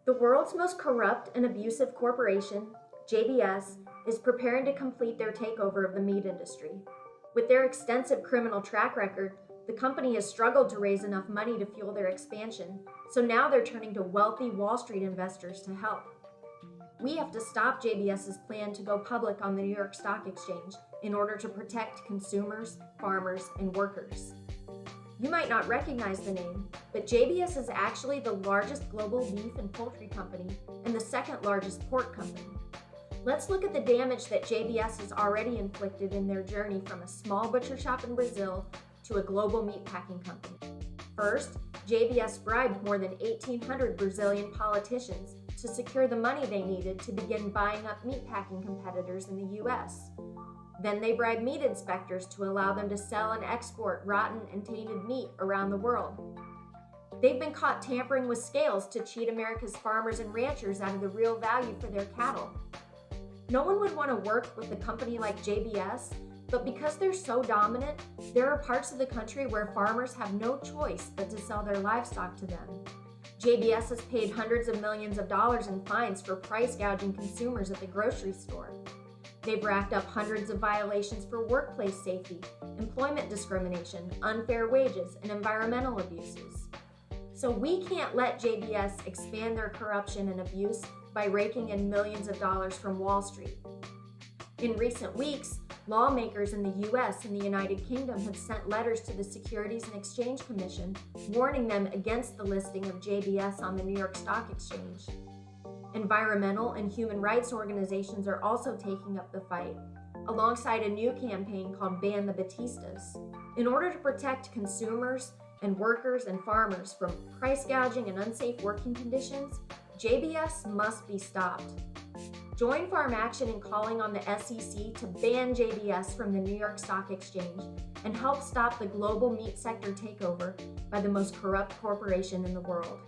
The world's most corrupt and abusive corporation, JBS, is preparing to complete their takeover of the meat industry. With their extensive criminal track record, the company has struggled to raise enough money to fuel their expansion, so now they're turning to wealthy Wall Street investors to help. We have to stop JBS's plan to go public on the New York Stock Exchange in order to protect consumers, farmers, and workers. You might not recognize the name, but JBS is actually the largest global beef and poultry company and the second largest pork company. Let's look at the damage that JBS has already inflicted in their journey from a small butcher shop in Brazil to a global meatpacking company. First, JBS bribed more than 1,800 Brazilian politicians to secure the money they needed to begin buying up meatpacking competitors in the US. Then they bribed meat inspectors to allow them to sell and export rotten and tainted meat around the world. They've been caught tampering with scales to cheat America's farmers and ranchers out of the real value for their cattle. No one would want to work with a company like JBS, but because they're so dominant, there are parts of the country where farmers have no choice but to sell their livestock to them. JBS has paid hundreds of millions of dollars in fines for price gouging consumers at the grocery store. They've racked up hundreds of violations for workplace safety, employment discrimination, unfair wages, and environmental abuses. So we can't let JBS expand their corruption and abuse by raking in millions of dollars from Wall Street. In recent weeks, lawmakers in the US and the United Kingdom have sent letters to the Securities and Exchange Commission warning them against the listing of JBS on the New York Stock Exchange. Environmental and human rights organizations are also taking up the fight, alongside a new campaign called Ban the Batistas. In order to protect consumers and workers and farmers from price gouging and unsafe working conditions, JBS must be stopped. Join Farm Action in calling on the SEC to ban JBS from the New York Stock Exchange and help stop the global meat sector takeover by the most corrupt corporation in the world.